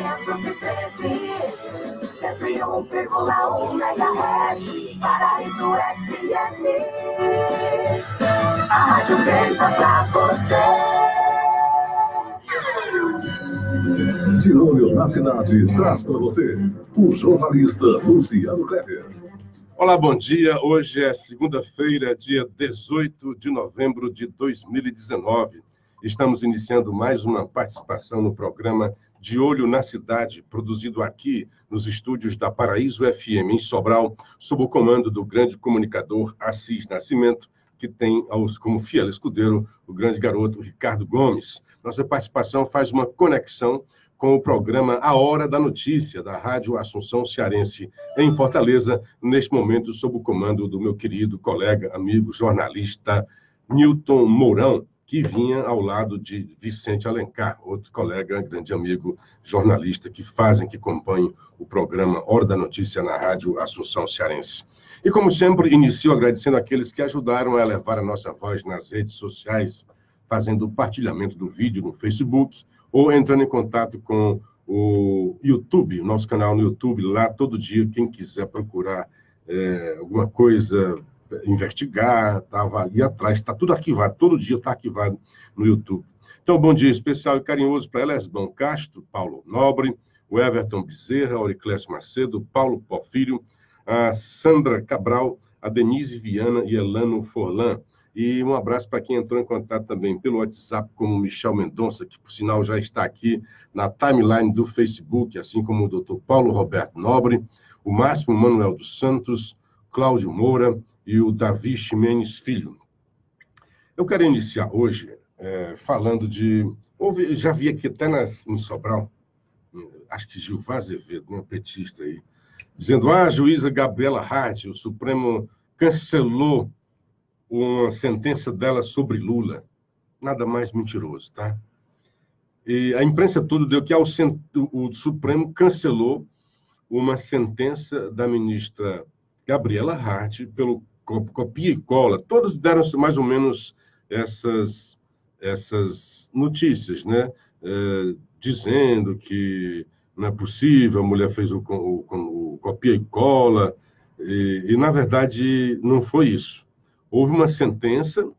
101,1 MHz, Paraíso FM. A rádio feita pra você. De olho na cidade, traz para você o jornalista Luciano Kleber. Olá, bom dia. Hoje é segunda-feira, dia 18 de novembro de 2019. Estamos iniciando mais uma participação no programa De Olho na Cidade, produzido aqui nos estúdios da Paraíso FM, em Sobral, sob o comando do grande comunicador Assis Nascimento, que tem como fiel escudeiro o grande garoto Ricardo Gomes. Nossa participação faz uma conexão com o programa A Hora da Notícia, da Rádio Assunção Cearense, em Fortaleza, neste momento sob o comando do meu querido colega, amigo, jornalista Newton Mourão, que vinha ao lado de Vicente Alencar, outro colega, grande amigo, jornalista, que compõem o programa Hora da Notícia na Rádio Assunção Cearense. E, como sempre, inicio agradecendo aqueles que ajudaram a elevar a nossa voz nas redes sociais, fazendo o partilhamento do vídeo no Facebook, ou entrando em contato com o YouTube, o nosso canal no YouTube, lá todo dia, quem quiser procurar alguma coisa, investigar, estava ali atrás, está tudo arquivado, todo dia está arquivado no YouTube. Então, bom dia especial e carinhoso para Elesbão Castro, Paulo Nobre, o Everton Bezerra, Auriclésio Macedo, Paulo Porfírio, a Sandra Cabral, a Denise Viana e Elano Forlan. E um abraço para quem entrou em contato também pelo WhatsApp, como Michel Mendonça, que, por sinal, já está aqui na timeline do Facebook, assim como o Dr. Paulo Roberto Nobre, o Máximo Manuel dos Santos, Cláudio Moura e o Davi Ximenes Filho. Eu quero iniciar hoje falando de... já vi aqui até em Sobral, acho que Gilvan Azevedo, um petista aí, dizendo, a juíza Gabriela Hart, o Supremo cancelou uma sentença dela sobre Lula. Nada mais mentiroso, tá? E a imprensa toda deu que o Supremo cancelou uma sentença da ministra Gabriela Hart pelo copia e cola. Todos deram mais ou menos essas notícias, né? Dizendo que não é possível, a mulher fez o copia e cola, e na verdade não foi isso. Houve uma sentença,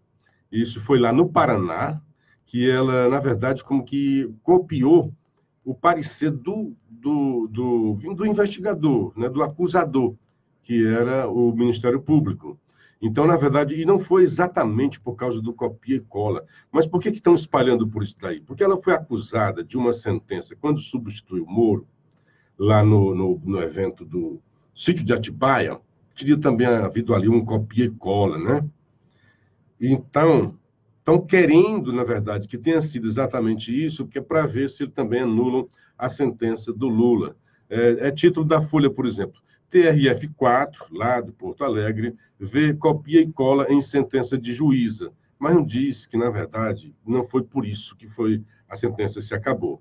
isso foi lá no Paraná, que ela, na verdade, como que copiou o parecer do investigador, né, do acusador, que era o Ministério Público. Então, na verdade, e não foi exatamente por causa do copia e cola. Mas por que estão espalhando por isso daí? Porque ela foi acusada de uma sentença, quando substituiu Moro, lá no evento do Sítio de Atibaia, teria também havido ali um copia e cola, né? Então, estão querendo, na verdade, que tenha sido exatamente isso, porque é para ver se também anulam a sentença do Lula. Título da Folha, por exemplo. TRF4, lá de Porto Alegre, vê copia e cola em sentença de juíza, mas não diz que, na verdade, não foi por isso que a sentença se acabou.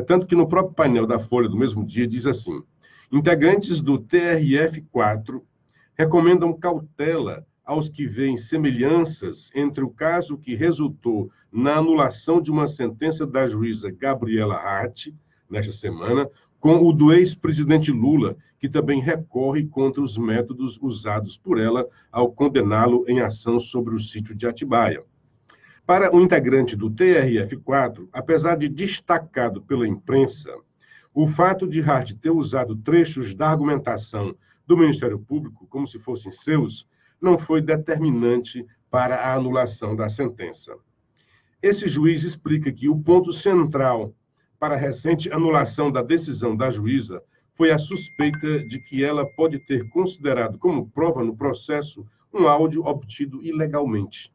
Tanto que no próprio painel da Folha, do mesmo dia, diz assim, integrantes do TRF4 recomendam cautela aos que veem semelhanças entre o caso que resultou na anulação de uma sentença da juíza Gabriela Hart, nesta semana, com o do ex-presidente Lula, que também recorre contra os métodos usados por ela ao condená-lo em ação sobre o sítio de Atibaia. Para o integrante do TRF4, apesar de destacado pela imprensa, o fato de Hart ter usado trechos da argumentação do Ministério Público como se fossem seus, não foi determinante para a anulação da sentença. Esse juiz explica que o ponto central para a recente anulação da decisão da juíza foi a suspeita de que ela pode ter considerado como prova no processo um áudio obtido ilegalmente.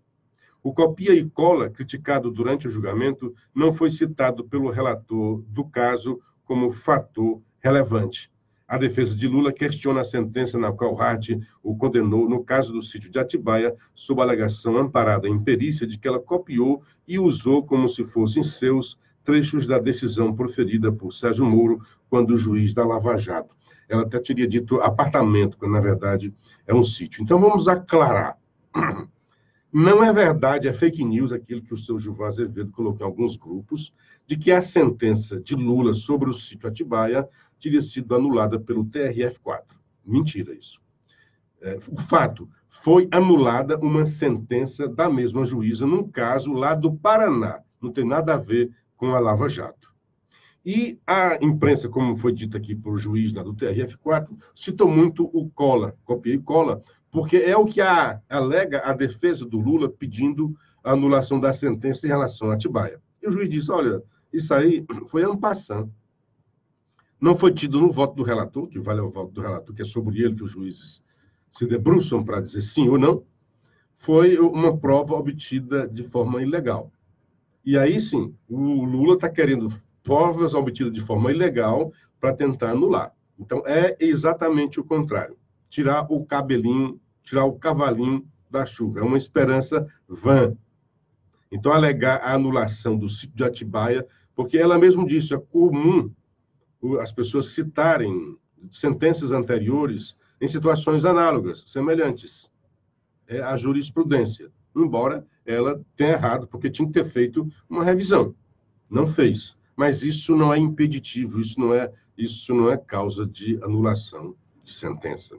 O copia e cola, criticado durante o julgamento, não foi citado pelo relator do caso como fator relevante. A defesa de Lula questiona a sentença na qual Hart o condenou no caso do sítio de Atibaia, sob a alegação amparada em perícia de que ela copiou e usou como se fossem seus trechos da decisão proferida por Sérgio Moro quando juiz da Lava Jato. Ela até teria dito apartamento, quando na verdade é um sítio. Então vamos aclarar. Não é verdade, é fake news aquilo que o seu Gilvan Azevedo colocou em alguns grupos, de que a sentença de Lula sobre o sítio Atibaia teria sido anulada pelo TRF4. Mentira isso. O fato, foi anulada uma sentença da mesma juíza num caso lá do Paraná. Não tem nada a ver com a Lava Jato. E a imprensa, como foi dito aqui por juiz lá do TRF4, citou muito o cola, copia e cola, porque é o que alega a defesa do Lula pedindo a anulação da sentença em relação a Atibaia. E o juiz disse, olha, isso aí foi en passant. Não foi tido no voto do relator, que vale o voto do relator, que é sobre ele que os juízes se debruçam para dizer sim ou não, foi uma prova obtida de forma ilegal. E aí sim, o Lula está querendo provas obtidas de forma ilegal para tentar anular. Então, é exatamente o contrário. Tirar o cabelinho, tirar o cavalinho da chuva. É uma esperança vã. Então, alegar a anulação do sítio de Atibaia, porque ela mesmo disse, é comum as pessoas citarem sentenças anteriores em situações análogas, semelhantes. É a jurisprudência, embora ela tenha errado, porque tinha que ter feito uma revisão. Não fez. Mas isso não é impeditivo, isso não é causa de anulação de sentença.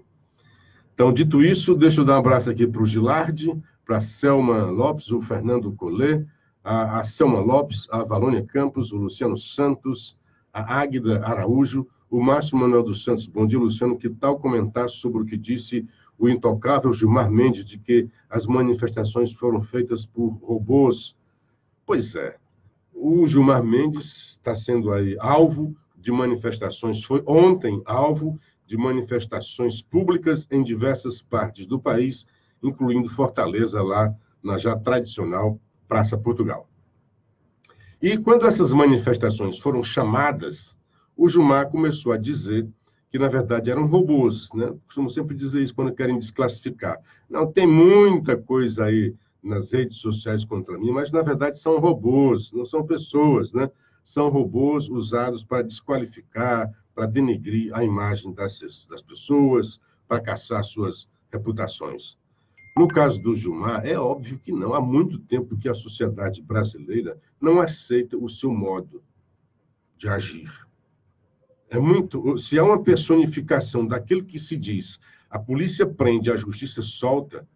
Então, dito isso, deixa eu dar um abraço aqui para o Gilardi, para a Selma Lopes, o Fernando Collet, a Selma Lopes, a Valônia Campos, o Luciano Santos, a Águida Araújo, o Márcio Manuel dos Santos. Bom dia, Luciano. Que tal comentar sobre o que disse o intocável Gilmar Mendes, de que as manifestações foram feitas por robôs? Pois é. O Gilmar Mendes está sendo aí alvo de manifestações, foi ontem alvo de manifestações públicas em diversas partes do país, incluindo Fortaleza, lá na já tradicional Praça Portugal. E quando essas manifestações foram chamadas, o Gilmar começou a dizer que, na verdade, eram robôs, né? Costumo sempre dizer isso quando querem desclassificar. Não, tem muita coisa aí nas redes sociais contra mim, mas, na verdade, são robôs, não são pessoas, né? São robôs usados para desqualificar, para denegrir a imagem das pessoas, para caçar suas reputações. No caso do Gilmar, é óbvio que não. Há muito tempo que a sociedade brasileira não aceita o seu modo de agir. Se há uma personificação daquilo que se diz, a polícia prende, a justiça solta,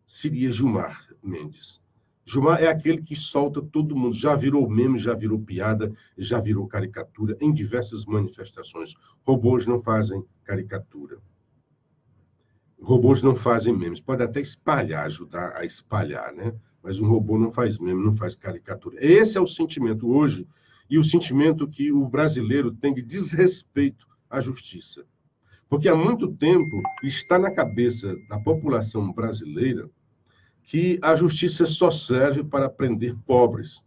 seria Gilmar Mendes. Gilmar é aquele que solta todo mundo. Já virou meme, já virou piada, já virou caricatura em diversas manifestações. Robôs não fazem caricatura. Robôs não fazem memes. Pode até espalhar, ajudar a espalhar, né? Mas um robô não faz meme, não faz caricatura. Esse é o sentimento hoje, e o sentimento que o brasileiro tem de desrespeito à justiça. Porque há muito tempo está na cabeça da população brasileira que a justiça só serve para prender pobres,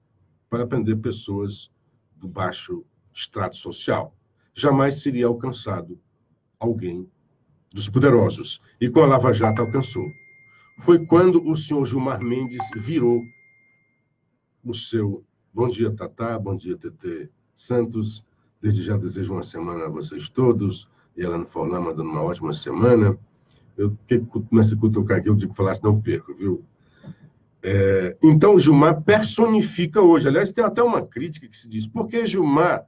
para prender pessoas do baixo extrato social. Jamais seria alcançado alguém dos poderosos. E com a Lava Jato alcançou. Foi quando o senhor Gilmar Mendes virou o seu... Bom dia, Tatá. Bom dia, TT Santos. Desde já desejo uma semana a vocês todos. E ela não falou, mandando uma ótima semana. Eu começo a cutucar aqui, eu digo que falasse, não perco, viu? Então, o Gilmar personifica hoje. Aliás, tem até uma crítica que se diz, por que Gilmar,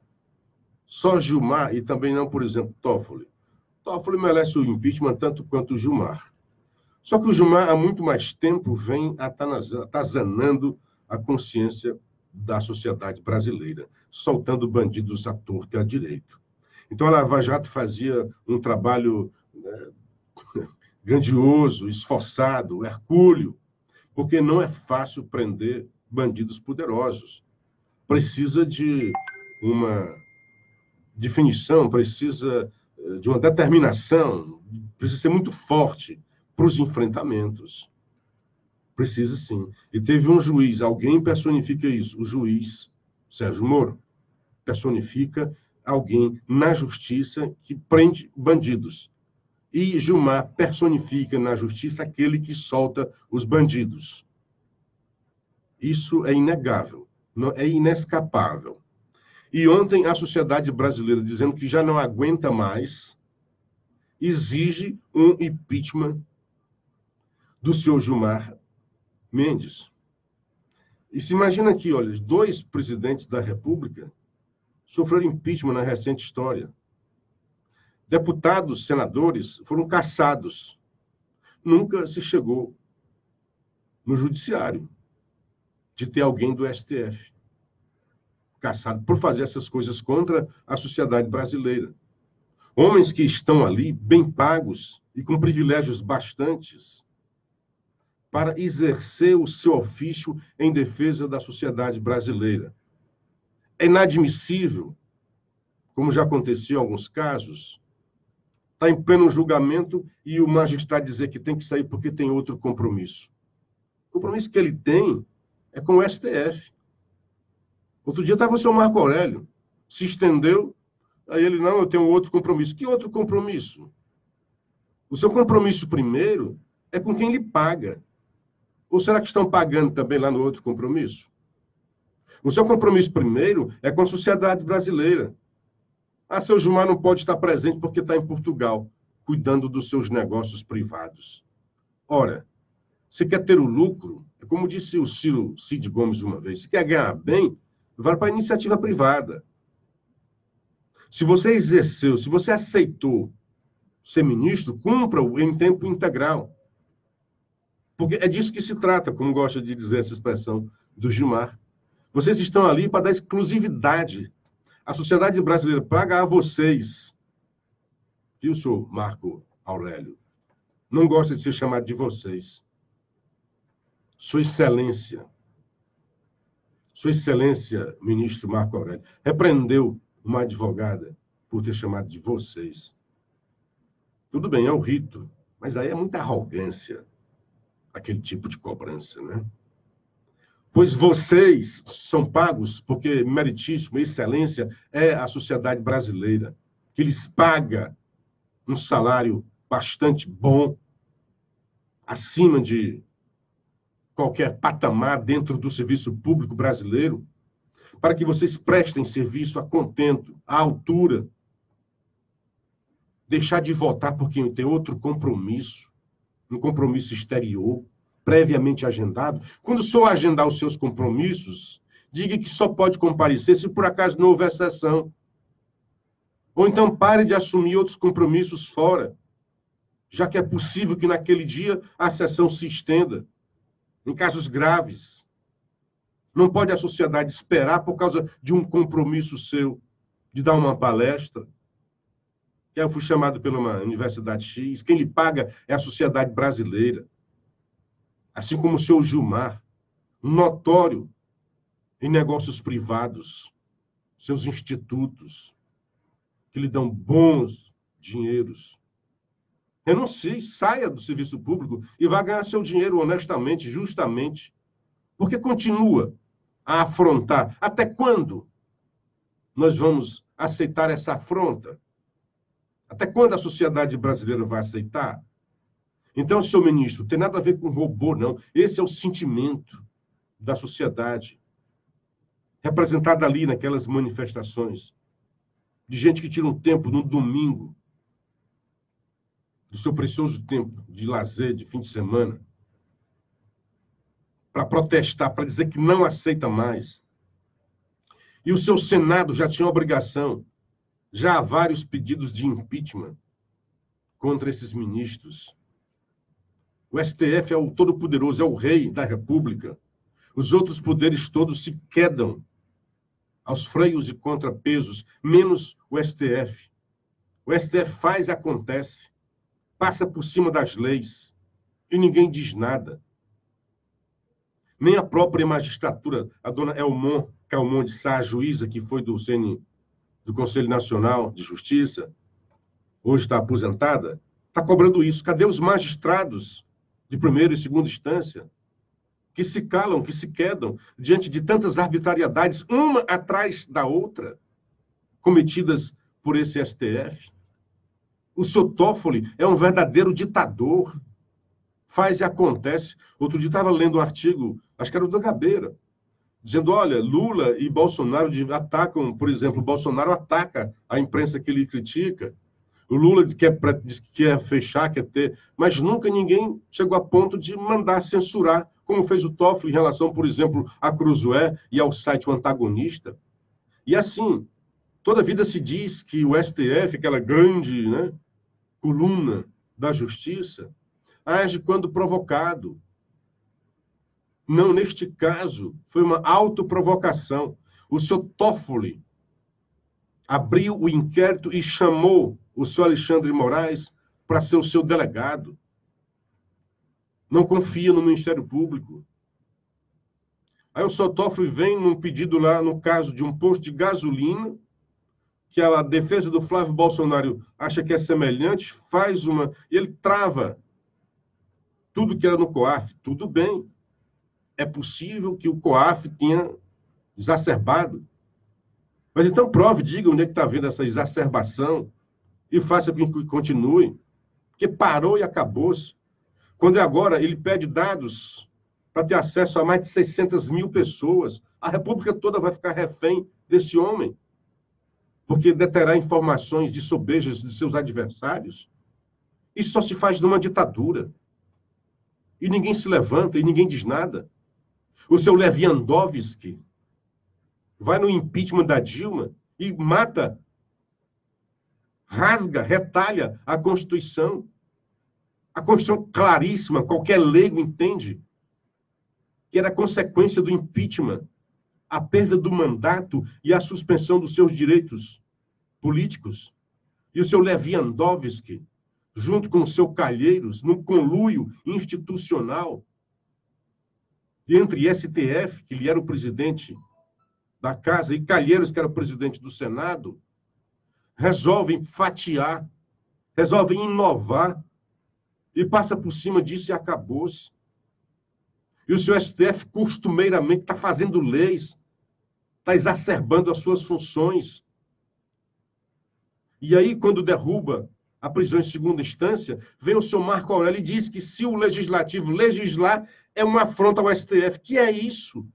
só Gilmar, e também não, por exemplo, Toffoli? Toffoli merece o impeachment tanto quanto o Gilmar. Só que o Gilmar, há muito mais tempo, vem atazanando a consciência da sociedade brasileira, soltando bandidos à torta e à direito. Então, a Lava Jato fazia um trabalho grandioso, esforçado, hercúleo, porque não é fácil prender bandidos poderosos. Precisa de uma definição, precisa de uma determinação, precisa ser muito forte para os enfrentamentos. Precisa, sim. E teve um juiz, alguém personifica isso, o juiz Sérgio Moro, personifica alguém na justiça que prende bandidos. E Gilmar personifica na justiça aquele que solta os bandidos. Isso é inegável, é inescapável. E ontem a sociedade brasileira, dizendo que já não aguenta mais, exige um impeachment do senhor Gilmar Mendes. E se imagina aqui, olha, 2 presidentes da República sofreram impeachment na recente história. Deputados, senadores foram cassados. Nunca se chegou no judiciário de ter alguém do STF cassado por fazer essas coisas contra a sociedade brasileira. Homens que estão ali bem pagos e com privilégios bastantes para exercer o seu ofício em defesa da sociedade brasileira. É inadmissível, como já aconteceu em alguns casos, está em pleno julgamento e o magistrado dizer que tem que sair porque tem outro compromisso. O compromisso que ele tem é com o STF. Outro dia estava o senhor Marco Aurélio, se estendeu, aí ele, não, eu tenho outro compromisso. Que outro compromisso? O seu compromisso primeiro é com quem lhe paga. Ou será que estão pagando também lá no outro compromisso? O seu compromisso primeiro é com a sociedade brasileira. Ah, seu Gilmar não pode estar presente porque está em Portugal, cuidando dos seus negócios privados. Ora, se quer ter o lucro, é como disse o Cid Gomes uma vez, se quer ganhar bem, vai para a iniciativa privada. Se você exerceu, se você aceitou ser ministro, cumpra-o em tempo integral. Porque é disso que se trata, como gosta de dizer essa expressão do Gilmar. Vocês estão ali para dar exclusividade. A sociedade brasileira paga a vocês. Viu, senhor Marco Aurélio? Não gosta de ser chamado de vocês. Sua Excelência. Sua Excelência, ministro Marco Aurélio, repreendeu uma advogada por ter chamado de vocês. Tudo bem, é o rito, mas aí é muita arrogância, aquele tipo de cobrança, né? Pois vocês são pagos porque meritíssimo, excelência, é a sociedade brasileira, que lhes paga um salário bastante bom, acima de qualquer patamar dentro do serviço público brasileiro, para que vocês prestem serviço a contento, à altura. Deixar de votar porque tem outro compromisso, um compromisso exterior, previamente agendado. Quando o senhor agendar os seus compromissos, diga que só pode comparecer se por acaso não houver sessão. Ou então pare de assumir outros compromissos fora, já que é possível que naquele dia a sessão se estenda, em casos graves. Não pode a sociedade esperar por causa de um compromisso seu de dar uma palestra. Que eu fui chamado pela uma Universidade X. Quem lhe paga é a sociedade brasileira. Assim como o senhor Gilmar, notório em negócios privados, seus institutos, que lhe dão bons dinheiros. Renuncie, saia do serviço público e vá ganhar seu dinheiro honestamente, justamente. Porque continua a afrontar. Até quando nós vamos aceitar essa afronta? Até quando a sociedade brasileira vai aceitar? Então, senhor ministro, tem nada a ver com robô, não. Esse é o sentimento da sociedade, representada ali naquelas manifestações, de gente que tira um tempo no domingo, do seu precioso tempo de lazer, de fim de semana, para protestar, para dizer que não aceita mais. E o seu Senado já tinha obrigação, já há vários pedidos de impeachment contra esses ministros. O STF é o todo-poderoso, é o rei da República. Os outros poderes todos se quedam aos freios e contrapesos, menos o STF. O STF faz e acontece, passa por cima das leis e ninguém diz nada. Nem a própria magistratura, a dona Elmon Calmon de Sá, juíza que foi do Conselho Nacional de Justiça, hoje está aposentada, está cobrando isso. Cadê os magistrados de primeira e segunda instância que se calam, que se quedam diante de tantas arbitrariedades, uma atrás da outra, cometidas por esse STF? O seu Toffoli é um verdadeiro ditador. Faz e acontece. Outro dia estava lendo um artigo, acho que era o da Gabeira, dizendo, olha, Lula e Bolsonaro atacam, por exemplo, Bolsonaro ataca a imprensa que ele critica. O Lula diz que quer fechar, quer ter, mas nunca ninguém chegou a ponto de mandar censurar, como fez o Toffoli em relação, por exemplo, a Cruzoé e ao site O Antagonista. E assim, toda a vida se diz que o STF, aquela grande, né, coluna da justiça, age quando provocado. Não, neste caso, foi uma autoprovocação. O senhor Toffoli abriu o inquérito e chamou o senhor Alexandre de Moraes para ser o seu delegado. Não confia no Ministério Público. Aí o senhor Toffoli vem num pedido lá, no caso de um posto de gasolina, que a defesa do Flávio Bolsonaro acha que é semelhante, faz uma... E ele trava tudo que era no COAF. Tudo bem. É possível que o COAF tenha exacerbado. Mas então prove, diga onde é que está havendo essa exacerbação e faça com que continue. Porque parou e acabou-se. Quando é agora, ele pede dados para ter acesso a mais de 600 mil pessoas. A República toda vai ficar refém desse homem, porque deterá informações de sobejas de seus adversários. Isso só se faz numa ditadura. E ninguém se levanta e ninguém diz nada. O seu Leviandowski vai no impeachment da Dilma e mata, rasga, retalha a Constituição. A Constituição claríssima, qualquer leigo entende que era consequência do impeachment, a perda do mandato e a suspensão dos seus direitos políticos. E o seu Leviandowski, junto com o seu Calheiros, num conluio institucional, entre STF, que ele era o presidente da Casa, e Calheiros, que era o presidente do Senado, resolvem fatiar, resolvem inovar, e passa por cima disso e acabou-se. E o seu STF, costumeiramente, está fazendo leis, está exacerbando as suas funções. E aí, quando derruba a prisão em segunda instância, vem o senhor Marco Aurélio e diz que se o legislativo legislar, é uma afronta ao STF. Que é isso?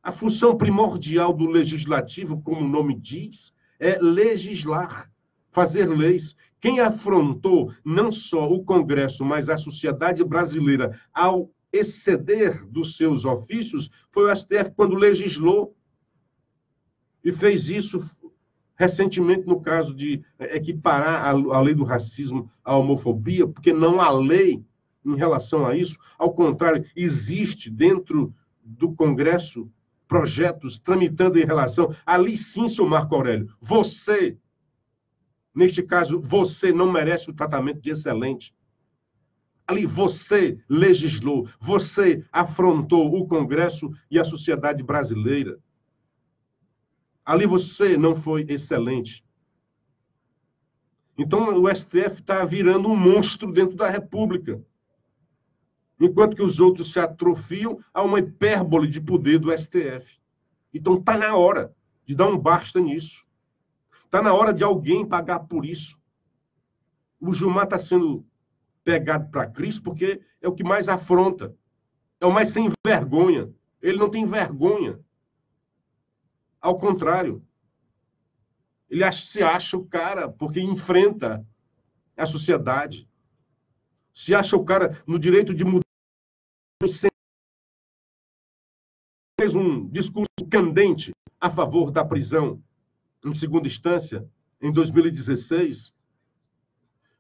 A função primordial do legislativo, como o nome diz, é legislar, fazer leis. Quem afrontou não só o Congresso, mas a sociedade brasileira ao exceder dos seus ofícios foi o STF quando legislou. E fez isso recentemente no caso de equiparar a lei do racismo à homofobia, porque não há lei em relação a isso. Ao contrário, existe dentro do Congresso projetos tramitando em relação... Ali sim, senhor Marco Aurélio, você, neste caso, você não merece o tratamento de excelente. Ali você legislou, você afrontou o Congresso e a sociedade brasileira. Ali você não foi excelente. Então, o STF está virando um monstro dentro da República. Enquanto que os outros se atrofiam, há uma hipérbole de poder do STF. Então, está na hora de dar um basta nisso. Está na hora de alguém pagar por isso. O Gilmar está sendo pegado para Cristo porque é o que mais afronta. É o mais sem vergonha. Ele não tem vergonha. Ao contrário. Ele se acha o cara porque enfrenta a sociedade. Se acha o cara no direito de mudar. Fez um discurso candente a favor da prisão em segunda instância, em 2016.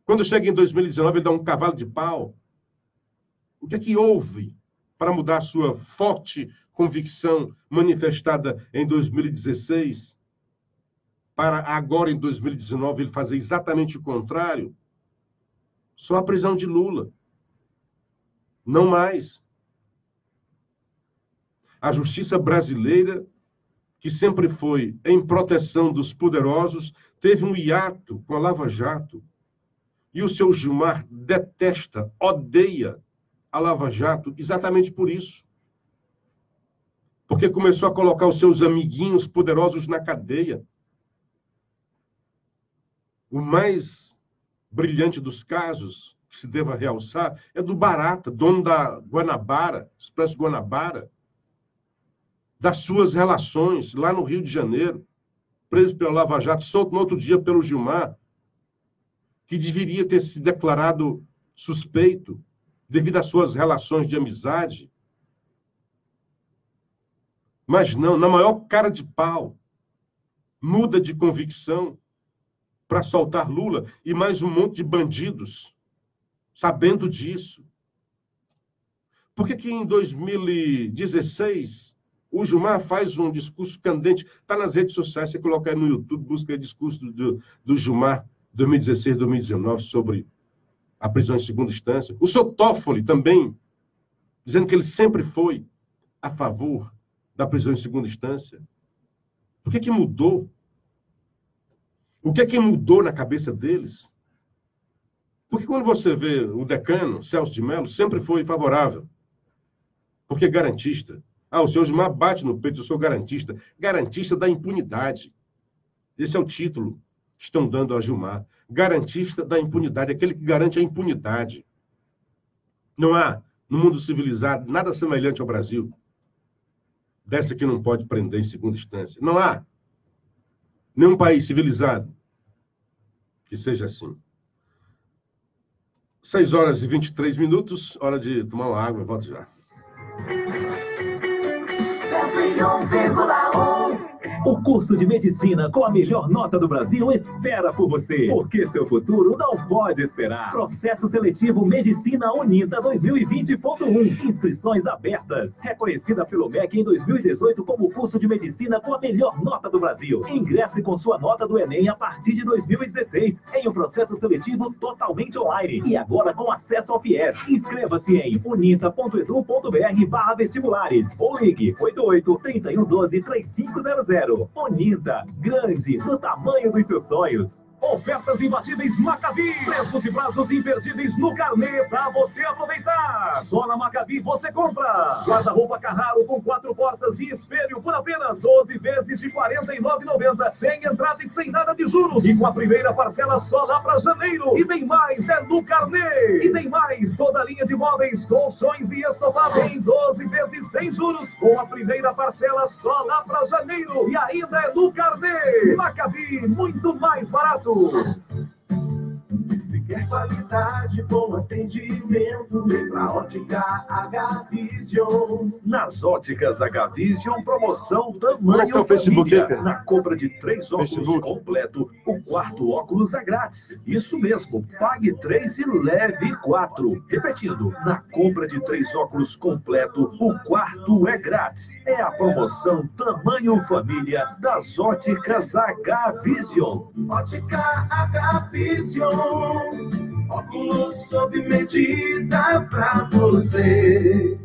Quando chega em 2019, ele dá um cavalo de pau. O que é que houve para mudar a sua forte convicção manifestada em 2016, para agora, em 2019, ele fazer exatamente o contrário? Só a prisão de Lula. Não mais. A justiça brasileira, que sempre foi em proteção dos poderosos, teve um hiato com a Lava Jato. E o seu Gilmar detesta, odeia a Lava Jato exatamente por isso. Porque começou a colocar os seus amiguinhos poderosos na cadeia. O mais brilhante dos casos, que se deva realçar, é do Barata, dono da Guanabara, Expresso Guanabara, das suas relações lá no Rio de Janeiro, preso pela Lava Jato, solto no outro dia pelo Gilmar, que deveria ter se declarado suspeito devido às suas relações de amizade. Mas não, na maior cara de pau, muda de convicção para soltar Lula e mais um monte de bandidos, sabendo disso. Por que em 2016 o Gilmar faz um discurso candente? Está nas redes sociais, você coloca aí no YouTube, busca o discurso do Gilmar 2016, 2019 sobre a prisão em segunda instância. O seu Toffoli também, dizendo que ele sempre foi a favor da prisão em segunda instância. Por que mudou? O que mudou na cabeça deles? Porque quando você vê o decano, Celso de Mello, sempre foi favorável. Porque é garantista. O senhor Gilmar bate no peito, eu sou garantista. Garantista da impunidade. Esse é o título que estão dando a Gilmar. Garantista da impunidade, aquele que garante a impunidade. Não há, no mundo civilizado, nada semelhante ao Brasil. Dessa que não pode prender em segunda instância. Não há nenhum país civilizado que seja assim. 6h23, hora de tomar uma água, volto já. 101,1. O curso de medicina com a melhor nota do Brasil espera por você, porque seu futuro não pode esperar. Processo seletivo Medicina Unida 2020.1. Inscrições abertas. Reconhecida pelo MEC em 2018 como curso de medicina com a melhor nota do Brasil. Ingresse com sua nota do Enem a partir de 2016 em um processo seletivo totalmente online e agora com acesso ao FIES. Inscreva-se em unita.edu.br/vestibulares ou ligue 88-3112-3500. Unida, grande, do tamanho dos seus sonhos. Ofertas imbatíveis Maccabi. Preços e prazos imperdíveis no carnê para você aproveitar. Só na Maccabi você compra guarda-roupa Carraro com 4 portas e espelho por apenas 12 vezes de R$ 49,90, sem entrada e sem nada de juros. E com a primeira parcela só lá para janeiro. E tem mais, é no carnê. E tem mais, toda a linha de móveis, colchões e estofados em 12 vezes sem juros. Com a primeira parcela só lá para janeiro. E ainda é no carnê. Maccabi, muito mais barato. Se quer qualidade, bom atendimento, vem pra Ótica H-Vision. Nas óticas H-Vision, promoção Como é que tamanho tá o Facebook aí, família. cara? Na compra de 3 óculos Facebook. completo, o quarto óculos é grátis. Isso mesmo, pague 3 e leve 4. Repetindo, na compra de 3 óculos completo, o quarto é grátis. É a promoção tamanho família das óticas H-Vision. Ótica H-Vision. Óculos sob medida pra você.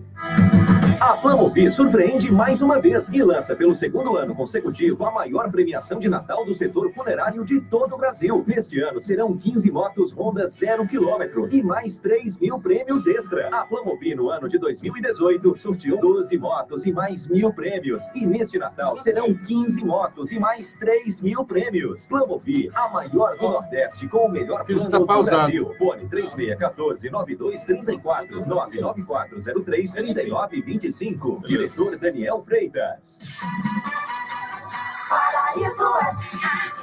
A Plamobi surpreende mais uma vez e lança pelo segundo ano consecutivo a maior premiação de Natal do setor funerário de todo o Brasil. Neste ano serão 15 motos Honda 0 km e mais 3 mil prêmios extra. A Plamobi no ano de 2018 sorteou 12 motos e mais 1.000 prêmios. E neste Natal serão 15 motos e mais 3 mil prêmios. Plamobi, a maior do Nordeste com o melhor Isso plano tá do pausado. Brasil. Fone 3614-9234, 99403-3925. Diretor Daniel Freitas. Paraíso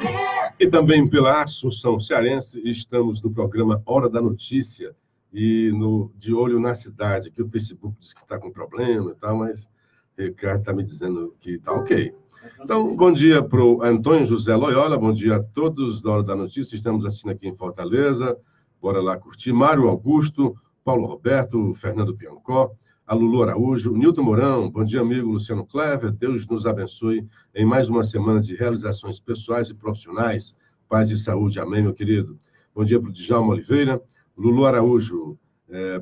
FM. E também pela Assunção Cearense, estamos no programa Hora da Notícia e De Olho na Cidade, que o Facebook diz que está com problema e tal, mas o Ricardo está me dizendo que está ok. Então, bom dia para o Antônio José Loyola, bom dia a todos da Hora da Notícia, estamos assistindo aqui em Fortaleza, bora lá curtir. Mário Augusto, Paulo Roberto, Fernando Piancó, a Lulu Araújo, Nilton Mourão, bom dia, amigo Luciano Clever, Deus nos abençoe em mais uma semana de realizações pessoais e profissionais, paz e saúde, amém, meu querido. Bom dia para o Djalma Oliveira, Lulu Araújo,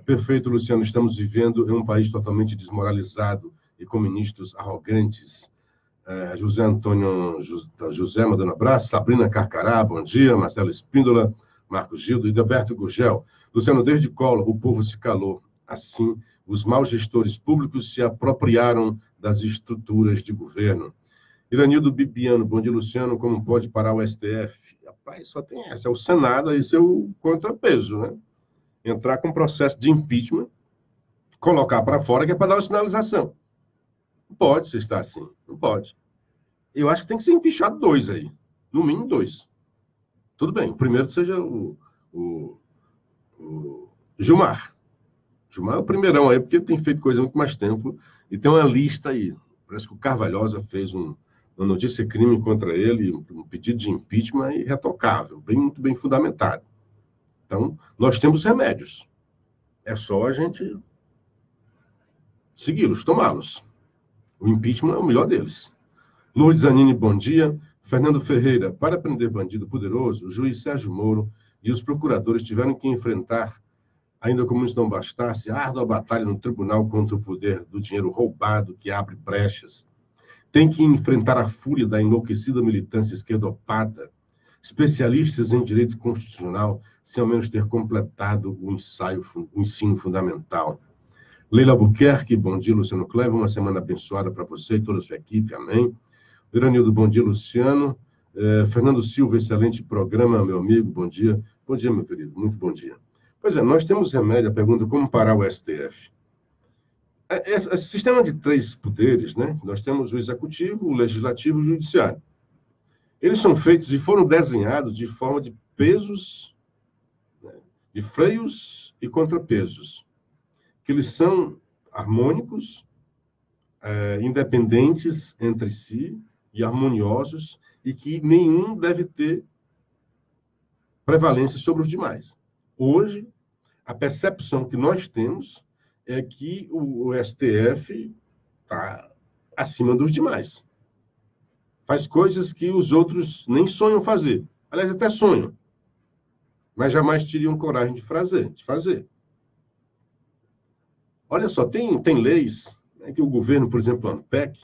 perfeito, Luciano, estamos vivendo em um país totalmente desmoralizado e com ministros arrogantes. José Antônio José, mandando abraço, Sabrina Carcará, bom dia, Marcelo Espíndola, Marcos Gildo e Roberto Gurgel. Luciano, desde Collor, o povo se calou, assim, os maus gestores públicos se apropriaram das estruturas de governo. Iranildo Bibiano, bom dia, Luciano. Como pode parar o STF? Rapaz, só tem essa. É o Senado, aí seu contrapeso, né? Entrar com processo de impeachment, colocar para fora, que é para dar uma sinalização. Não pode você estar assim. Não pode. Eu acho que tem que ser empichado 2 aí. No mínimo 2. Tudo bem. O primeiro seja o o Gilmar. Gilmar é o primeirão aí, porque ele tem feito coisa há muito mais tempo, e tem uma lista aí. Parece que o Carvalhosa fez uma notícia-crime contra ele, um pedido de impeachment irretocável, muito bem fundamentado. Então, nós temos remédios. É só a gente segui-los, tomá-los. O impeachment é o melhor deles. Lourdes Zanini, bom dia. Fernando Ferreira, para prender bandido poderoso, o juiz Sérgio Moro e os procuradores tiveram que enfrentar, ainda como isso não bastasse, a árdua batalha no tribunal contra o poder do dinheiro roubado que abre brechas. Tem que enfrentar a fúria da enlouquecida militância esquerdopata, especialistas em direito constitucional, sem ao menos ter completado o ensino fundamental. Leila Albuquerque, bom dia, Luciano Clevo, uma semana abençoada para você e toda a sua equipe, amém. Iranildo, bom dia, Luciano. Fernando Silva, excelente programa, meu amigo, bom dia. Bom dia, meu querido, muito bom dia. Pois é, nós temos remédio, a pergunta, como parar o STF? Esse sistema de 3 poderes, né? Nós temos o executivo, o legislativo e o judiciário. Eles são feitos e foram desenhados de forma de pesos, né? De freios e contrapesos. Que eles são harmônicos, independentes entre si e harmoniosos, e que nenhum deve ter prevalência sobre os demais. Hoje, a percepção que nós temos é que o STF está acima dos demais. Faz coisas que os outros nem sonham fazer. Aliás, até sonham, mas jamais teriam coragem de fazer. Olha só, tem leis, né, que o governo, por exemplo, a ANPEC,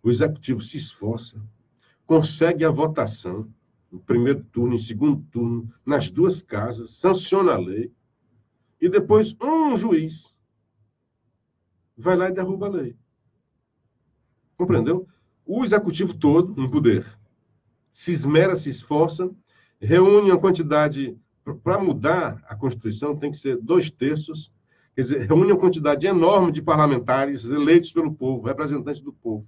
o executivo se esforça, consegue a votação, no primeiro turno, em segundo turno, nas 2 casas, sanciona a lei, e depois um juiz vai lá e derruba a lei. Compreendeu? O executivo todo, um poder, se esmera, se esforça, reúne uma quantidade, para mudar a Constituição tem que ser 2/3, quer dizer, reúne uma quantidade enorme de parlamentares eleitos pelo povo, representantes do povo.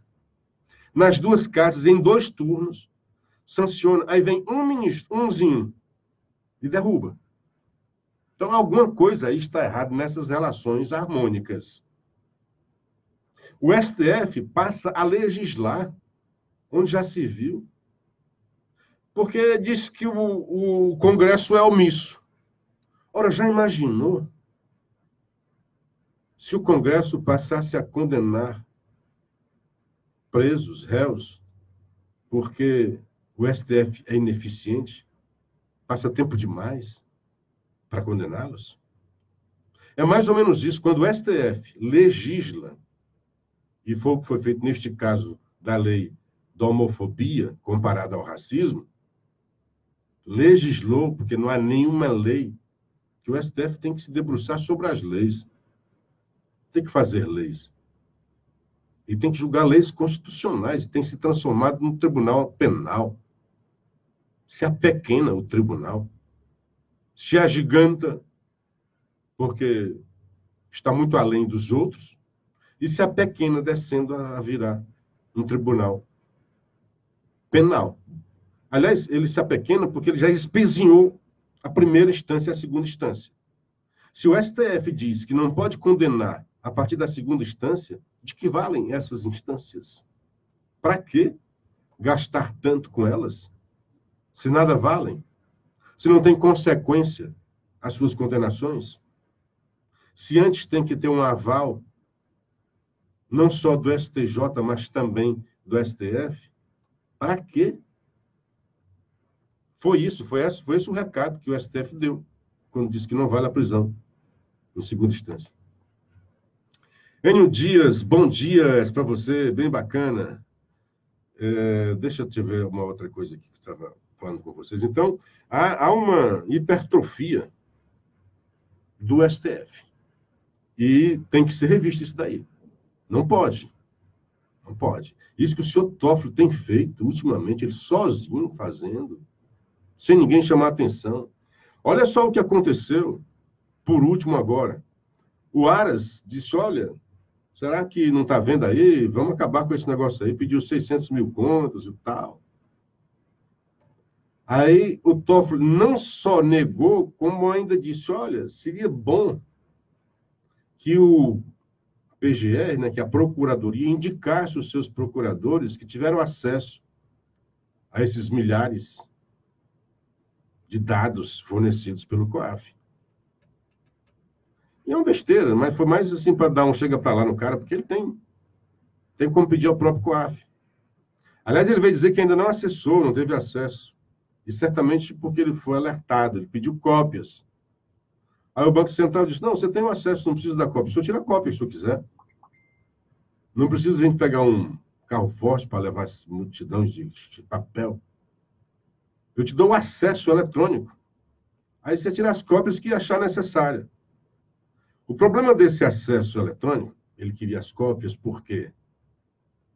Nas 2 casas, em 2 turnos, sanciona, aí vem um ministro, umzinho, e derruba. Então, alguma coisa aí está errada nessas relações harmônicas. O STF passa a legislar, onde já se viu, porque diz que o Congresso é omisso. Ora, já imaginou se o Congresso passasse a condenar presos, réus, porque o STF é ineficiente, passa tempo demais para condená-los? É mais ou menos isso. Quando o STF legisla, e foi o que foi feito neste caso da lei da homofobia comparada ao racismo, legislou, porque não há nenhuma lei, que o STF tem que se debruçar sobre as leis. Tem que fazer leis. E tem que julgar leis constitucionais, e tem se transformado num tribunal penal. Se apequena o tribunal, se agiganta, porque está muito além dos outros, e se apequena descendo a virar um tribunal penal. Aliás, ele se apequena porque ele já espezinhou a primeira instância e a segunda instância. Se o STF diz que não pode condenar a partir da segunda instância, de que valem essas instâncias? Para que gastar tanto com elas? Se nada valem? Se não tem consequência as suas condenações? Se antes tem que ter um aval, não só do STJ, mas também do STF? Para quê? Foi esse o recado que o STF deu, quando disse que não vale a prisão em segunda instância. Enio Dias, bom dia para você, bem bacana. Deixa eu te ver uma outra coisa aqui que eu estava falando com vocês. Então, há uma hipertrofia do STF. E tem que ser revisto isso daí. Não pode. Não pode. Isso que o senhor Toffoli tem feito ultimamente, ele sozinho fazendo, sem ninguém chamar atenção. Olha só o que aconteceu, por último agora. O Aras disse, olha, será que não está vendo aí? Vamos acabar com esse negócio aí. Pediu 600 mil contas e tal. Aí o Toffoli não só negou, como ainda disse, olha, seria bom que o PGR, né, que a Procuradoria, indicasse os seus procuradores que tiveram acesso a esses milhares de dados fornecidos pelo COAF. E é uma besteira, mas foi mais assim para dar um chega para lá no cara, porque ele tem como pedir ao próprio COAF. Aliás, ele veio dizer que ainda não acessou, não teve acesso. E certamente porque ele foi alertado, ele pediu cópias. Aí o Banco Central disse, não, você tem o acesso, não precisa da cópia. O senhor tira a cópia, se o senhor quiser. Não precisa a gente pegar um carro forte para levar essas multidões de papel. Eu te dou o acesso eletrônico. Aí você tira as cópias que achar necessária. O problema desse acesso eletrônico, ele queria as cópias porque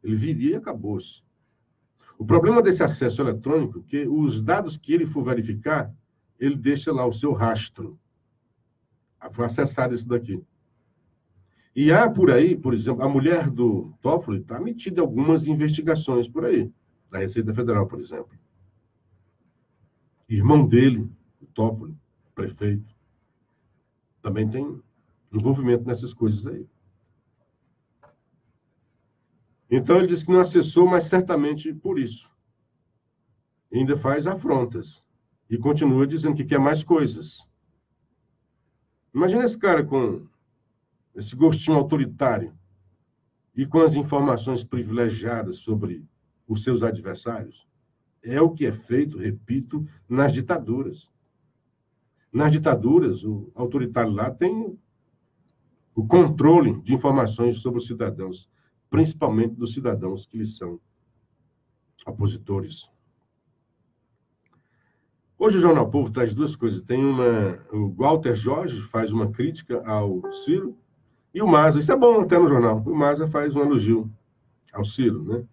ele viria e acabou-se. O problema desse acesso eletrônico é que os dados que ele for verificar, ele deixa lá o seu rastro. Foi acessado isso daqui. E há por aí, por exemplo, a mulher do Toffoli está metida em algumas investigações por aí, da Receita Federal, por exemplo. Irmão dele, o Toffoli, prefeito, também tem envolvimento nessas coisas aí. Então, ele disse que não acessou, mas certamente por isso. E ainda faz afrontas. E continua dizendo que quer mais coisas. Imagina esse cara com esse gostinho autoritário e com as informações privilegiadas sobre os seus adversários. É o que é feito, repito, nas ditaduras. Nas ditaduras, o autoritário lá tem o controle de informações sobre os cidadãos, principalmente dos cidadãos que lhes são opositores. Hoje o Jornal Povo traz duas coisas. Tem o Walter Jorge faz uma crítica ao Ciro, e o Maza, isso é bom até no jornal, o Maza faz um elogio ao Ciro, né?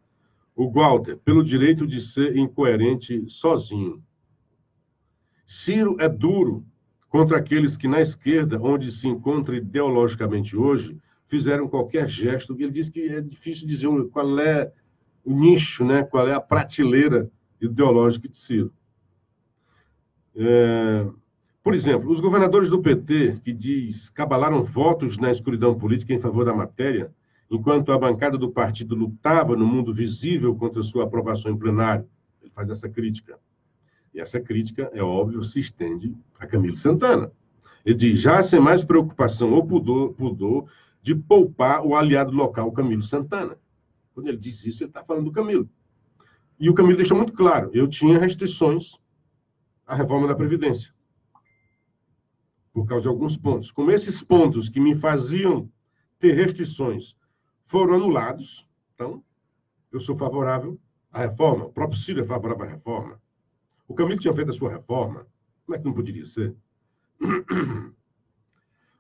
O Walter, pelo direito de ser incoerente sozinho. Ciro é duro contra aqueles que na esquerda, onde se encontra ideologicamente hoje, fizeram qualquer gesto. Ele diz que é difícil dizer qual é o nicho, né? Qual é a prateleira ideológica de Ciro. Por exemplo, os governadores do PT, que cabalaram votos na escuridão política em favor da matéria, enquanto a bancada do partido lutava no mundo visível contra sua aprovação em plenário. Ele faz essa crítica. E essa crítica, é óbvio, se estende a Camilo Santana. Ele diz, já sem mais preocupação ou pudor de poupar o aliado local, Camilo Santana. Quando ele diz isso, ele está falando do Camilo. E o Camilo deixou muito claro, eu tinha restrições à reforma da Previdência, por causa de alguns pontos. Como esses pontos que me faziam ter restrições foram anulados, então, eu sou favorável à reforma. O próprio Ciro é favorável à reforma. O Camilo tinha feito a sua reforma. Como é que não poderia ser?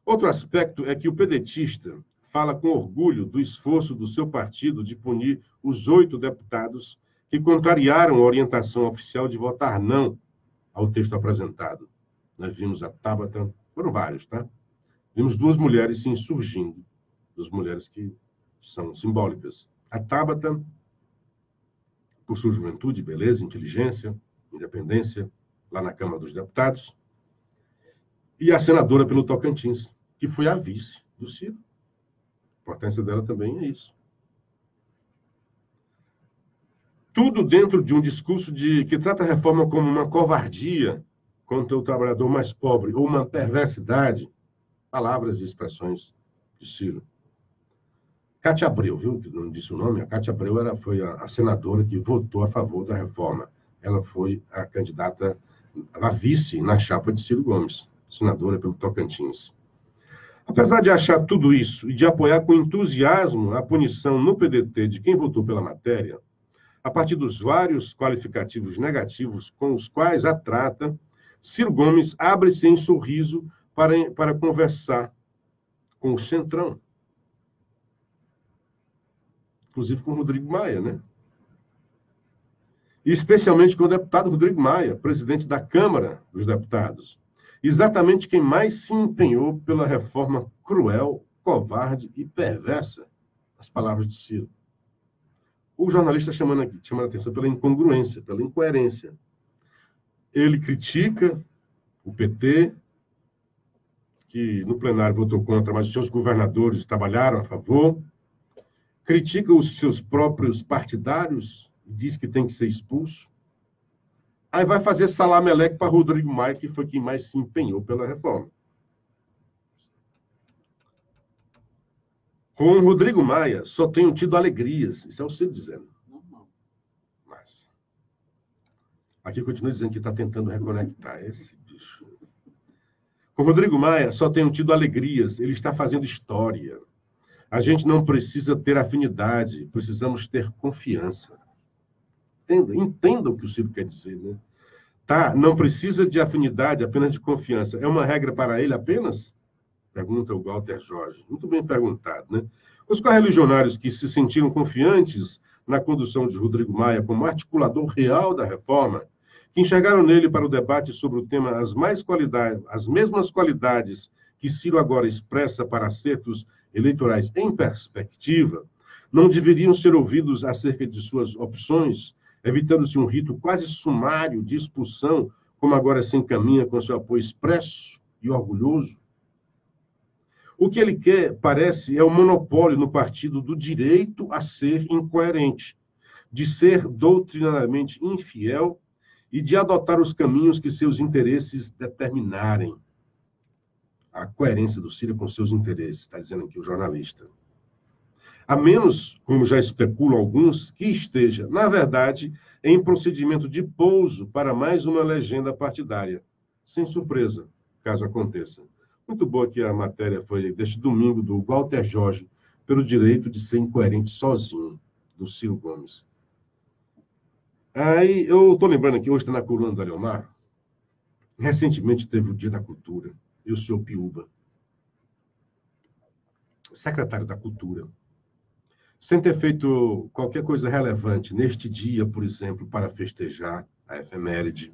Outro aspecto é que o pedetista fala com orgulho do esforço do seu partido de punir os 8 deputados que contrariaram a orientação oficial de votar não ao texto apresentado. Nós vimos a Tabata, foram vários, tá? Vimos 2 mulheres se insurgindo, 2 mulheres que são simbólicas. A Tabata, por sua juventude, beleza, inteligência, independência, lá na Câmara dos Deputados, e a senadora pelo Tocantins, que foi a vice do Ciro. A importância dela também é isso. Tudo dentro de um discurso que trata a reforma como uma covardia contra o trabalhador mais pobre, ou uma perversidade, palavras e expressões de Ciro. Cátia Abreu, viu? Não disse o nome, a Cátia Abreu foi a senadora que votou a favor da reforma. Ela foi a candidata, a vice na chapa de Ciro Gomes, senadora pelo Tocantins. Apesar de achar tudo isso e de apoiar com entusiasmo a punição no PDT de quem votou pela matéria, a partir dos vários qualificativos negativos com os quais a trata, Ciro Gomes abre-se em sorriso para conversar com o Centrão. Inclusive com o Rodrigo Maia, né? E especialmente com o deputado Rodrigo Maia, presidente da Câmara dos Deputados. Exatamente quem mais se empenhou pela reforma cruel, covarde e perversa, as palavras de Ciro. O jornalista chamando a atenção pela incongruência, pela incoerência. Ele critica o PT, que no plenário votou contra, mas os seus governadores trabalharam a favor. Critica os seus próprios partidários, diz que tem que ser expulso. Aí vai fazer salameleque para Rodrigo Maia, que foi quem mais se empenhou pela reforma. Com Rodrigo Maia, só tenho tido alegrias. Isso é o Ciro dizendo. Mas aqui continua dizendo que está tentando reconectar esse bicho. Com Rodrigo Maia, só tenho tido alegrias. Ele está fazendo história. A gente não precisa ter afinidade, precisamos ter confiança. Entenda o que o Ciro quer dizer, né? Tá, não precisa de afinidade, apenas de confiança. É uma regra para ele apenas? Pergunta o Walter Jorge. Muito bem perguntado, né? Os correligionários que se sentiram confiantes na condução de Rodrigo Maia como articulador real da reforma, que enxergaram nele para o debate sobre o tema as mesmas qualidades que Ciro agora expressa para acertos eleitorais em perspectiva, não deveriam ser ouvidos acerca de suas opções, evitando-se um rito quase sumário de expulsão, como agora se encaminha com seu apoio expresso e orgulhoso? O que ele quer, parece, é o monopólio no partido do direito a ser incoerente, de ser doutrinariamente infiel e de adotar os caminhos que seus interesses determinarem. A coerência do Ciro com seus interesses, está dizendo aqui o jornalista. A menos, como já especulam alguns, que esteja, na verdade, em procedimento de pouso para mais uma legenda partidária. Sem surpresa, caso aconteça. Muito boa que a matéria foi deste domingo do Walter Jorge, pelo direito de ser incoerente sozinho, do Ciro Gomes. Aí, eu estou lembrando aqui, hoje está na coluna da Leomar, recentemente teve o Dia da Cultura, e o senhor Piúba, secretário da Cultura, sem ter feito qualquer coisa relevante neste dia, por exemplo, para festejar a efeméride,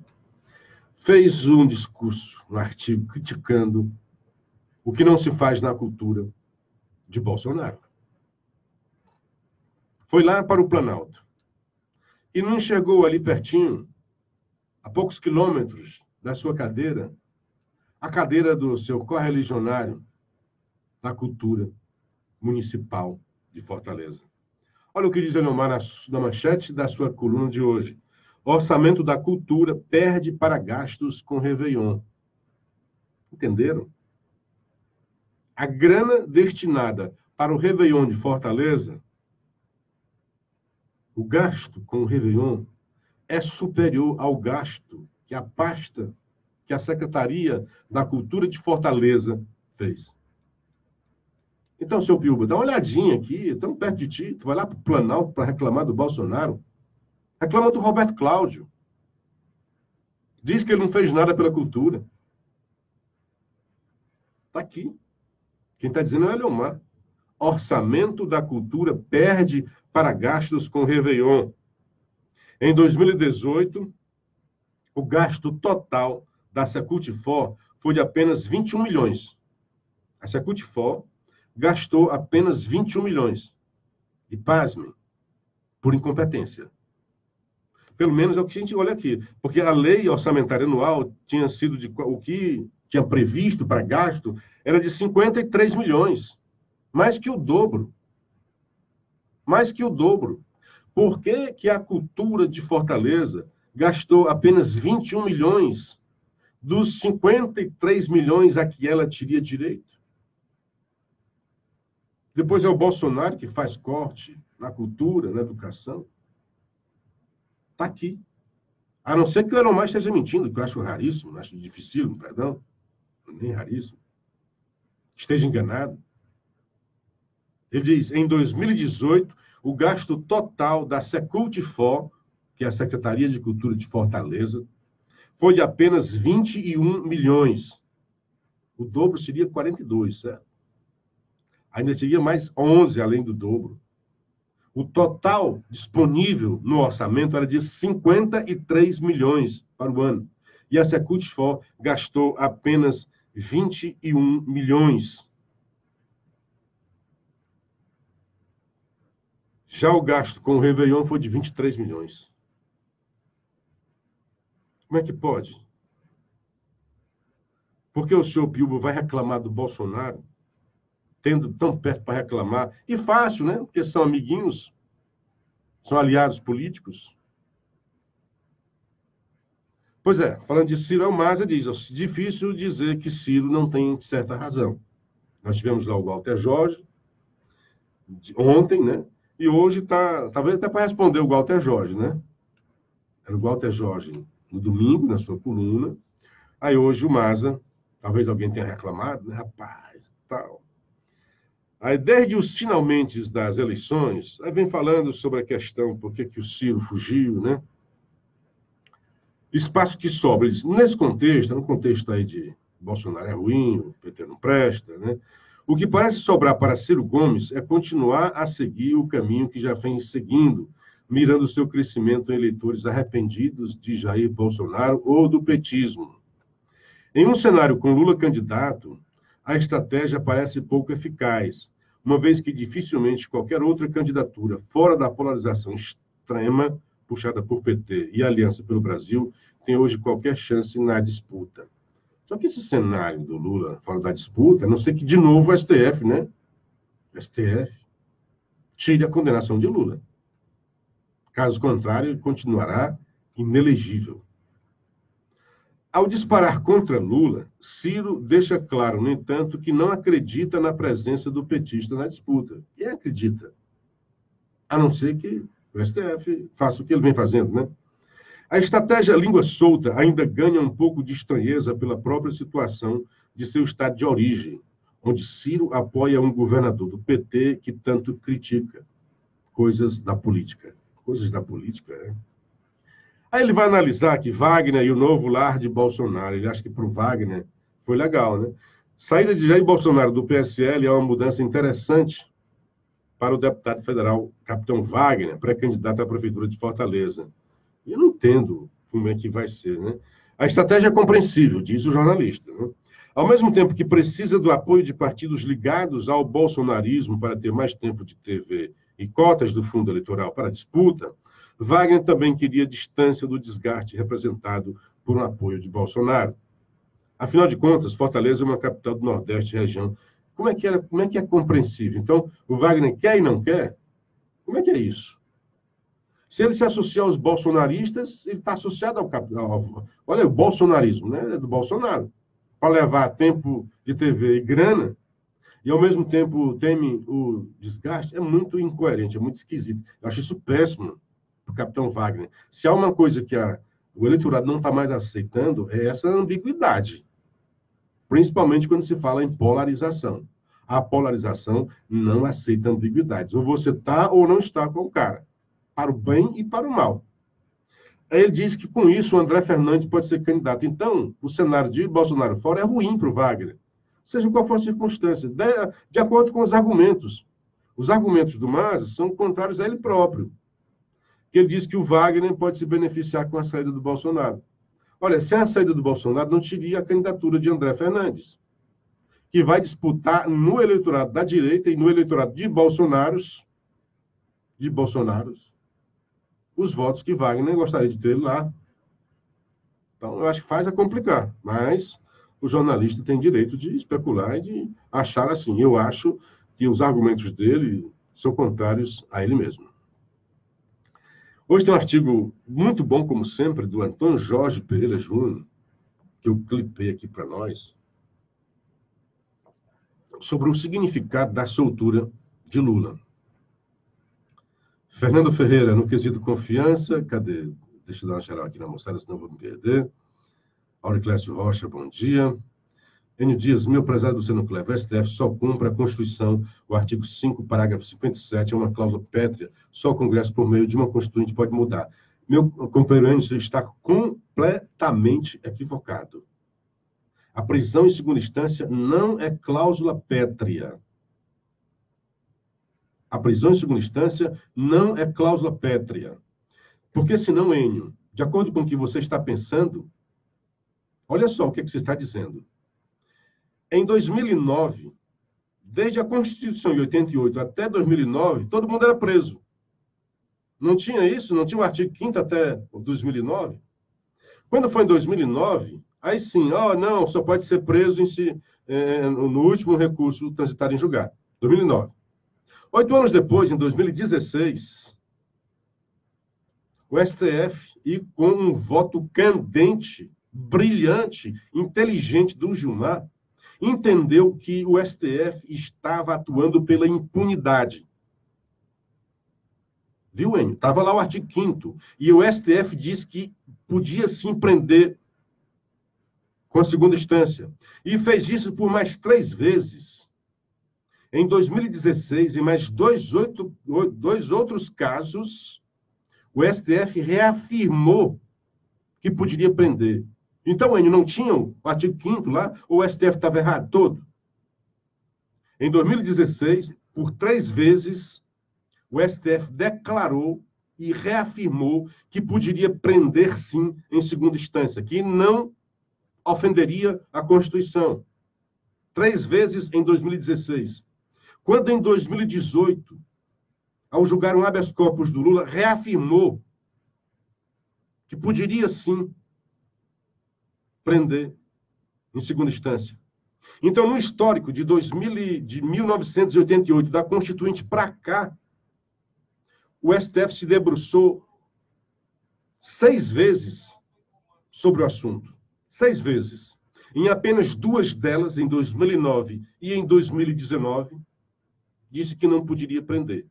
fez um discurso, um artigo, criticando o que não se faz na cultura de Bolsonaro. Foi lá para o Planalto. E não enxergou ali pertinho, a poucos quilômetros da sua cadeira, a cadeira do seu correligionário da cultura municipal de Fortaleza. Olha o que diz Leomar na manchete da sua coluna de hoje. Orçamento da cultura perde para gastos com Réveillon. Entenderam? A grana destinada para o Réveillon de Fortaleza, o gasto com o Réveillon é superior ao gasto que a pasta, que a Secretaria da Cultura de Fortaleza fez. Então, seu Piúba, dá uma olhadinha aqui, estamos perto de ti, tu vai lá para o Planalto para reclamar do Bolsonaro. Reclama do Roberto Cláudio. Diz que ele não fez nada pela cultura. Está aqui. Quem está dizendo é o Leomar. Orçamento da cultura perde para gastos com Réveillon. Em 2018, o gasto total da Secult-For foi de apenas 21 milhões. A Secult-For gastou apenas 21 milhões. E pasmem, por incompetência. Pelo menos é o que a gente olha aqui. Porque a lei orçamentária anual tinha sido o que tinha previsto para gasto era de 53 milhões. Mais que o dobro. Mais que o dobro. Por que que a cultura de Fortaleza gastou apenas 21 milhões dos 53 milhões a que ela teria direito? Depois é o Bolsonaro que faz corte na cultura, na educação. Está aqui. A não ser que o Elon Musk esteja mentindo, que eu acho raríssimo, acho dificílimo, perdão, nem raríssimo. Esteja enganado. Ele diz, em 2018, o gasto total da Secult-For, que é a Secretaria de Cultura de Fortaleza, foi de apenas 21 milhões. O dobro seria 42, certo? Ainda teria mais 11 além do dobro. O total disponível no orçamento era de 53 milhões para o ano. E a Secult-For gastou apenas 21 milhões. Já o gasto com o Réveillon foi de 23 milhões. Como é que pode? Porque o senhor Bilbo vai reclamar do Bolsonaro, tendo tão perto para reclamar, e fácil, né? Porque são amiguinhos, são aliados políticos. Pois é, falando de Ciro Almaza, diz, difícil dizer que Ciro não tem certa razão. Nós tivemos lá o Walter Jorge, ontem, né? E hoje está, talvez até para responder o Walter Jorge, né? Era o Walter Jorge no domingo, na sua coluna. Aí hoje o Maza, talvez alguém tenha reclamado, né? Rapaz, tal. Aí desde os finalmente das eleições, aí vem falando sobre a questão por que o Ciro fugiu, né? Espaço que sobra. Ele diz, nesse contexto, no contexto aí de Bolsonaro é ruim, o PT não presta, né? O que parece sobrar para Ciro Gomes é continuar a seguir o caminho que já vem seguindo, mirando seu crescimento em eleitores arrependidos de Jair Bolsonaro ou do petismo. Em um cenário com Lula candidato, a estratégia parece pouco eficaz, uma vez que dificilmente qualquer outra candidatura fora da polarização extrema, puxada por PT e Aliança pelo Brasil, tem hoje qualquer chance na disputa. Só que esse cenário do Lula fora da disputa, a não ser que, de novo, o STF, né? O STF tire a condenação de Lula. Caso contrário, ele continuará inelegível. Ao disparar contra Lula, Ciro deixa claro, no entanto, que não acredita na presença do petista na disputa. Quem acredita? A não ser que o STF faça o que ele vem fazendo, né? A estratégia língua solta ainda ganha um pouco de estranheza pela própria situação de seu estado de origem, onde Ciro apoia um governador do PT que tanto critica coisas da política. Coisas da política, né? Aí ele vai analisar que Wagner e o novo lar de Bolsonaro, ele acha que para o Wagner foi legal, né? Saída de Jair Bolsonaro do PSL é uma mudança interessante para o deputado federal Capitão Wagner, pré-candidato à prefeitura de Fortaleza. Eu não entendo como é que vai ser, né? A estratégia é compreensível, diz o jornalista, né? Ao mesmo tempo que precisa do apoio de partidos ligados ao bolsonarismo para ter mais tempo de TV e cotas do fundo eleitoral para a disputa, Wagner também queria distância do desgaste representado por um apoio de Bolsonaro. Afinal de contas, Fortaleza é uma capital do Nordeste região. Como é que é compreensível? Então, o Wagner quer e não quer? Como é que é isso? Se ele se associa aos bolsonaristas, ele está associado ao capital. Olha, o bolsonarismo, né? É do Bolsonaro. Para levar tempo de TV e grana, e ao mesmo tempo teme o desgaste, é muito incoerente, é muito esquisito. Eu acho isso péssimo para o capitão Wagner. Se há uma coisa que o eleitorado não está mais aceitando, é essa ambiguidade. Principalmente quando se fala em polarização. A polarização não aceita ambiguidades. Ou você está ou não está com o cara. Para o bem e para o mal. Aí ele diz que, com isso, o André Fernandes pode ser candidato. Então, o cenário de Bolsonaro fora é ruim para o Wagner. Seja qual for a circunstância. De acordo com os argumentos. Os argumentos do Maza são contrários a ele próprio. Que ele diz que o Wagner pode se beneficiar com a saída do Bolsonaro. Olha, sem a saída do Bolsonaro, não teria a candidatura de André Fernandes, que vai disputar no eleitorado da direita e no eleitorado de Bolsonaros, os votos que Wagner gostaria de ter lá. Então, eu acho que faz a complicar, mas o jornalista tem direito de especular e de achar assim. Eu acho que os argumentos dele são contrários a ele mesmo. Hoje tem um artigo muito bom, como sempre, do Antônio Jorge Pereira Júnior, que eu clipei aqui para nós, sobre o significado da soltura de Lula. Fernando Ferreira, no quesito confiança, cadê? Deixa eu dar uma geral aqui na moçada, senão eu vou me perder. Auriclésio Rocha, bom dia. Enio Dias, meu prezado Luciano Clever, o STF só cumpre a Constituição, o artigo 5, parágrafo 57, é uma cláusula pétrea, só o Congresso, por meio de uma Constituinte, pode mudar. Meu companheiro Enio está completamente equivocado. A prisão em segunda instância não é cláusula pétrea. A prisão em segunda instância não é cláusula pétrea. Porque senão, Enio, de acordo com o que você está pensando, olha só o que você está dizendo. Em 2009, desde a Constituição de 88 até 2009, todo mundo era preso. Não tinha isso? Não tinha o artigo 5º até 2009? Quando foi em 2009, aí sim, não, só pode ser preso no último recurso transitado em julgado. 2009. 8 anos depois, em 2016, o STF, e com um voto candente, brilhante, inteligente do Gilmar, entendeu que o STF estava atuando pela impunidade. Viu, Enio? Estava lá o artigo 5º, e o STF disse que podia sim prender com a segunda instância. E fez isso por mais 3 vezes. Em 2016, em mais dois outros casos, o STF reafirmou que poderia prender. Então, Enio, não tinha o artigo 5º lá, ou o STF estava errado todo? Em 2016, por 3 vezes, o STF declarou e reafirmou que poderia prender, sim, em segunda instância, que não ofenderia a Constituição. 3 vezes em 2016. Quando, em 2018, ao julgar um habeas corpus do Lula, reafirmou que poderia, sim, prender em segunda instância. Então, no histórico de 1988, da Constituinte para cá, o STF se debruçou 6 vezes sobre o assunto. 6 vezes. Em apenas 2 delas, em 2009 e em 2019, disse que não poderia prender.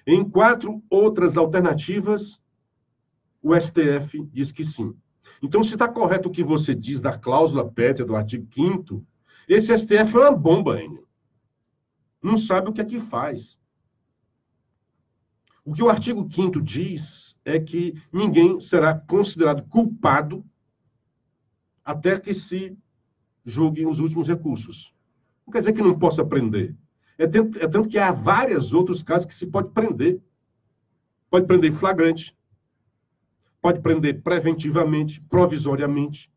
Em 4 outras alternativas, o STF diz que sim. Então, se está correto o que você diz da cláusula pétrea do artigo 5º, esse STF é uma bomba, Enio. Não sabe o que é que faz. O que o artigo 5º diz é que ninguém será considerado culpado até que se julguem os últimos recursos. Não quer dizer que não possa prender. É tanto que há vários outros casos que se pode prender. Pode prender em flagrante. Pode prender preventivamente, provisoriamente,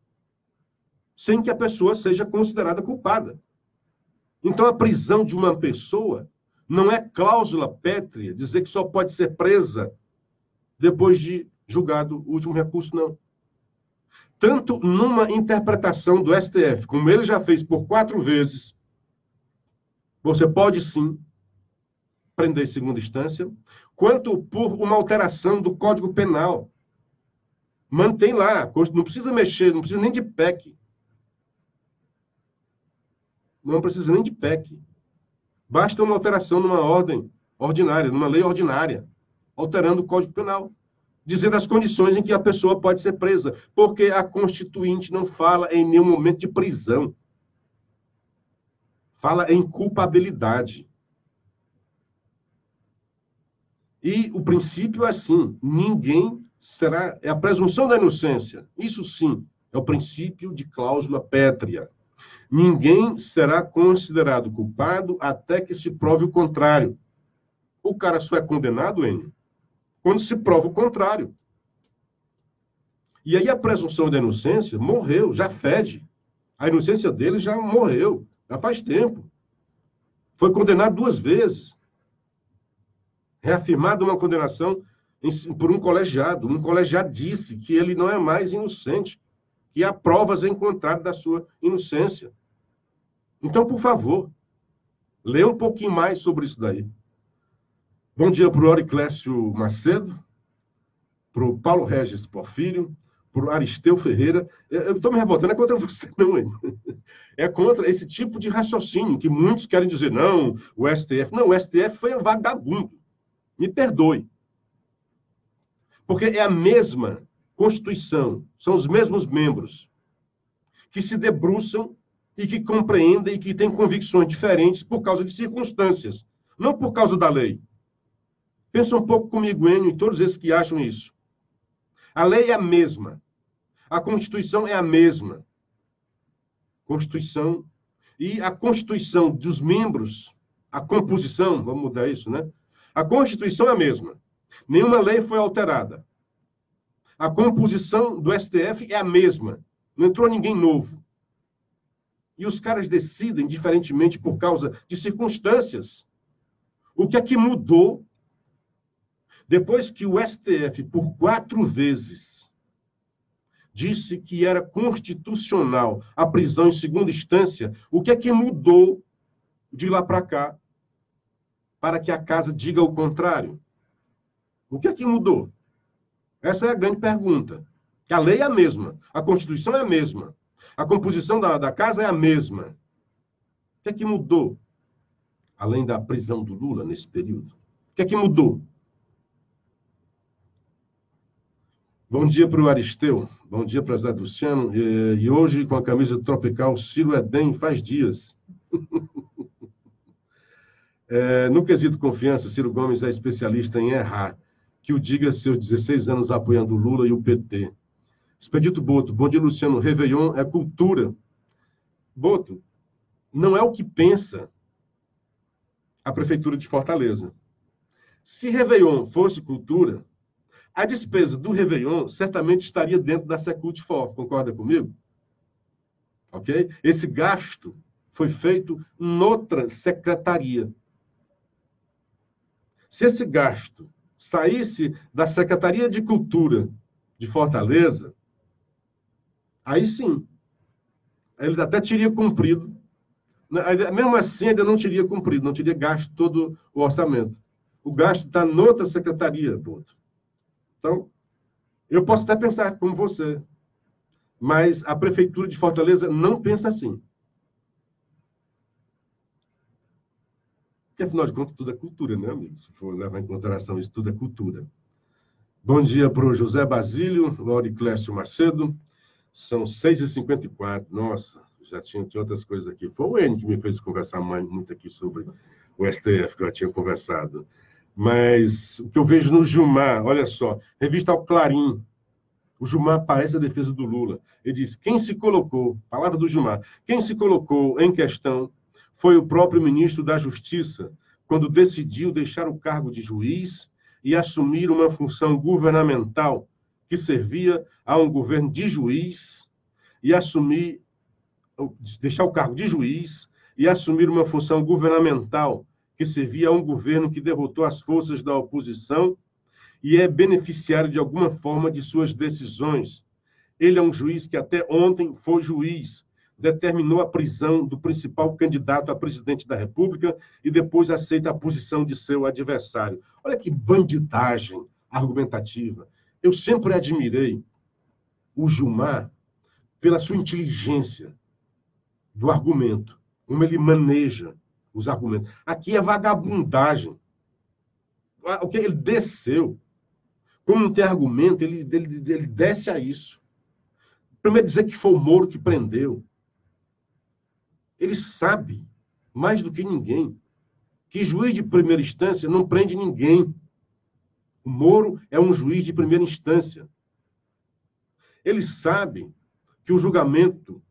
sem que a pessoa seja considerada culpada. Então, a prisão de uma pessoa não é cláusula pétrea, dizer que só pode ser presa depois de julgado o último recurso, não. Tanto numa interpretação do STF, como ele já fez por 4 vezes, você pode sim prender em segunda instância, quanto por uma alteração do Código Penal. Mantém lá, não precisa mexer, não precisa nem de PEC. Não precisa nem de PEC. Basta uma alteração numa ordem ordinária, numa lei ordinária, alterando o Código Penal, dizendo as condições em que a pessoa pode ser presa, porque a Constituinte não fala em nenhum momento de prisão. Fala em culpabilidade. E o princípio é assim, ninguém será... É a presunção da inocência. Isso sim, é o princípio de cláusula pétrea. Ninguém será considerado culpado até que se prove o contrário. O cara só é condenado, Enio, quando se prova o contrário. E aí a presunção da inocência morreu, já fede. A inocência dele já morreu, já faz tempo. Foi condenado 2 vezes. Reafirmada uma condenação por um colegiado. Um colegiado disse que ele não é mais inocente, que há provas em contrário da sua inocência. Então, por favor, leia um pouquinho mais sobre isso daí. Bom dia para o Auriclécio Macedo, para o Paulo Regis Porfírio, para o Aristeu Ferreira. Eu estou me revoltando, é contra você, não, hein? É contra esse tipo de raciocínio, que muitos querem dizer, não, o STF... Não, o STF foi um vagabundo. Me perdoe. Porque é a mesma Constituição, são os mesmos membros que se debruçam e que compreendem e que têm convicções diferentes por causa de circunstâncias, não por causa da lei. Pensa um pouco comigo, Enio, e todos esses que acham isso. A lei é a mesma. A Constituição é a mesma. Constituição. E a Constituição dos membros, a composição, vamos mudar isso, né? A Constituição é a mesma. Nenhuma lei foi alterada. A composição do STF é a mesma. Não entrou ninguém novo. E os caras decidem diferentemente por causa de circunstâncias. O que é que mudou depois que o STF, por 4 vezes, disse que era constitucional a prisão em segunda instância, o que é que mudou de lá para cá para que a casa diga o contrário? O que é que mudou? Essa é a grande pergunta. A lei é a mesma, a Constituição é a mesma, a composição da casa é a mesma. O que é que mudou? Além da prisão do Lula nesse período. O que é que mudou? Bom dia para o Aristeu, bom dia para o Zé Luciano. E hoje, com a camisa tropical, Ciro Edem faz dias. No quesito confiança, Ciro Gomes é especialista em errar. Que o diga seus 16 anos apoiando o Lula e o PT. Expedito Boto, bom dia, Luciano. Réveillon é cultura. Boto, não é o que pensa a Prefeitura de Fortaleza. Se Réveillon fosse cultura, a despesa do Réveillon certamente estaria dentro da Secult-For, concorda comigo? Ok? Esse gasto foi feito noutra secretaria. Se esse gasto saísse da Secretaria de Cultura de Fortaleza, aí sim, ele até teria cumprido. Mesmo assim, ainda não teria cumprido, não teria gasto todo o orçamento. O gasto está noutra secretaria, ponto. Então, eu posso até pensar como você, mas a Prefeitura de Fortaleza não pensa assim. Porque, afinal de contas, tudo é cultura, né, amigo? Se for levar em consideração isso, tudo é cultura. Bom dia para o José Basílio, o Auriclécio Macedo. São 6h54. Nossa, já tinha outras coisas aqui. Foi o N que me fez conversar muito aqui sobre o STF, que eu já tinha conversado. Mas o que eu vejo no Gilmar, olha só, revista ao Clarim, o Gilmar aparece a defesa do Lula. Ele diz, quem se colocou, palavra do Gilmar, quem se colocou em questão foi o próprio ministro da Justiça, quando decidiu deixar o cargo de juiz e assumir uma função governamental que servia a um governo de juiz e deixar o cargo de juiz e assumir uma função governamental que servia a um governo que derrotou as forças da oposição e é beneficiário de alguma forma de suas decisões. Ele é um juiz que até ontem foi juiz, determinou a prisão do principal candidato a presidente da República e depois aceita a posição de seu adversário. Olha que bandidagem argumentativa. Eu sempre admirei o Gilmar pela sua inteligência do argumento, como ele maneja os argumentos. Aqui é vagabundagem. O que ele desceu. Como não tem argumento, ele desce a isso. Primeiro dizer que foi o Moro que prendeu. Ele sabe, mais do que ninguém, que juiz de primeira instância não prende ninguém. O Moro é um juiz de primeira instância. Ele sabe que o julgamento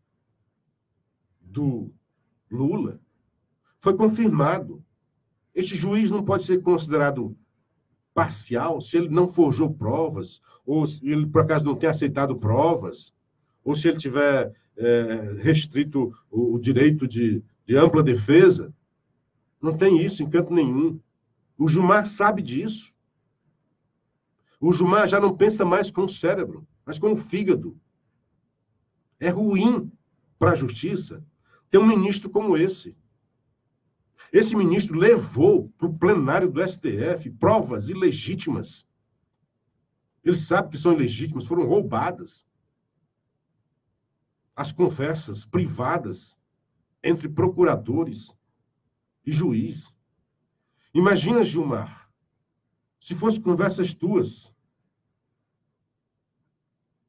do Lula foi confirmado. Este juiz não pode ser considerado parcial se ele não forjou provas, ou se ele, por acaso, não tem aceitado provas, ou se ele tiver restrito o direito de ampla defesa. Não tem isso em canto nenhum. O Gilmar sabe disso. O Gilmar já não pensa mais com o cérebro, mas com o fígado. É ruim para a justiça ter um ministro como esse. Esse ministro levou para o plenário do STF provas ilegítimas. Ele sabe que são ilegítimas, foram roubadas. As conversas privadas entre procuradores e juiz. Imagina, Gilmar, se fossem conversas tuas.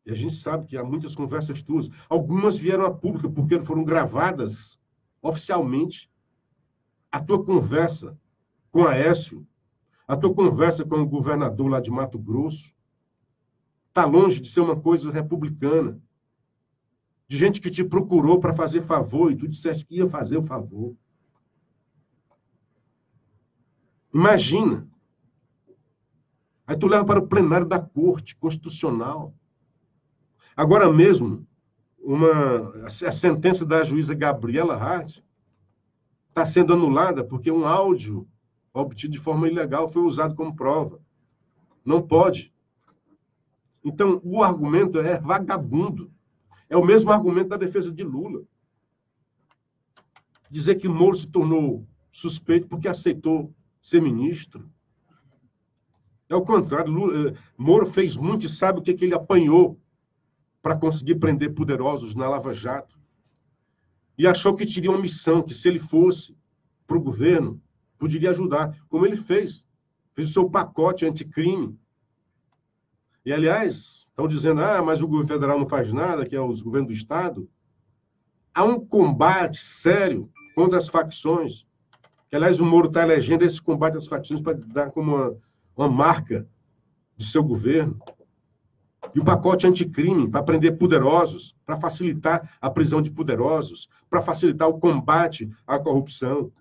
E a gente sabe que há muitas conversas tuas. Algumas vieram a público porque foram gravadas oficialmente. A tua conversa com Aécio, a tua conversa com o governador lá de Mato Grosso, está longe de ser uma coisa republicana. De gente que te procurou para fazer favor e tu disseste que ia fazer o favor. Imagina. Aí tu leva para o plenário da Corte Constitucional. Agora mesmo, a sentença da juíza Gabriela Hart está sendo anulada porque um áudio obtido de forma ilegal foi usado como prova. Não pode. Então, o argumento é vagabundo. É o mesmo argumento da defesa de Lula. Dizer que Moro se tornou suspeito porque aceitou ser ministro. É o contrário. Moro fez muito e sabe o que ele apanhou para conseguir prender poderosos na Lava Jato. E achou que teria uma missão, que se ele fosse para o governo, poderia ajudar, como ele fez. Fez o seu pacote anticrime. E, aliás, estão dizendo, mas o governo federal não faz nada, que é os governos do Estado. Há um combate sério contra as facções. Que, aliás, o Moro está elegendo esse combate às facções para dar como uma marca de seu governo. E o pacote anticrime para prender poderosos, para facilitar a prisão de poderosos, para facilitar o combate à corrupção.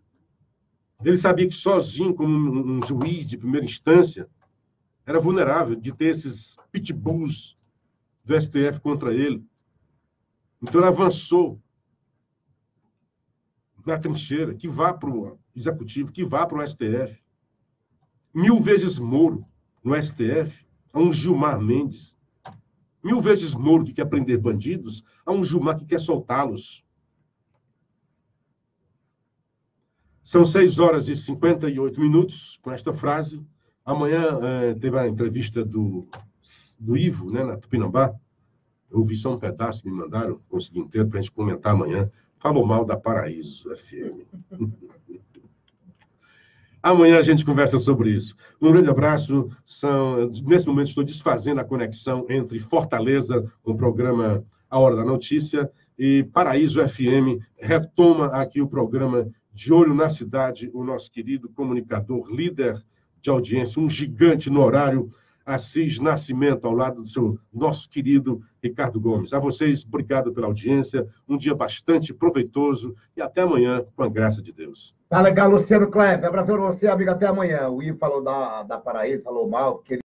Ele sabia que sozinho, como um juiz de primeira instância, era vulnerável de ter esses pitbulls do STF contra ele. Então ele avançou na trincheira, que vá para o Executivo, que vá para o STF. 1000 vezes Moro no STF, a um Gilmar Mendes. 1000 vezes Moro que quer prender bandidos, a um Gilmar que quer soltá-los. São 6h58 com esta frase. Amanhã teve a entrevista do Ivo, né, na Tupinambá. Eu ouvi só um pedaço, me mandaram, consegui inteiro para a gente comentar amanhã. Falou mal da Paraíso FM. Amanhã a gente conversa sobre isso. Um grande abraço. Nesse momento estou desfazendo a conexão entre Fortaleza, com o programa A Hora da Notícia, e Paraíso FM retoma aqui o programa De Olho na Cidade, o nosso querido comunicador, líder de audiência, um gigante no horário, Assis Nascimento, ao lado do nosso querido Ricardo Gomes. A vocês, obrigado pela audiência, um dia bastante proveitoso e até amanhã, com a graça de Deus. Tá legal, Luciano Kleber. Abraço para você, amigo, até amanhã. O Ivo falou da Paraíso, falou mal, porque ele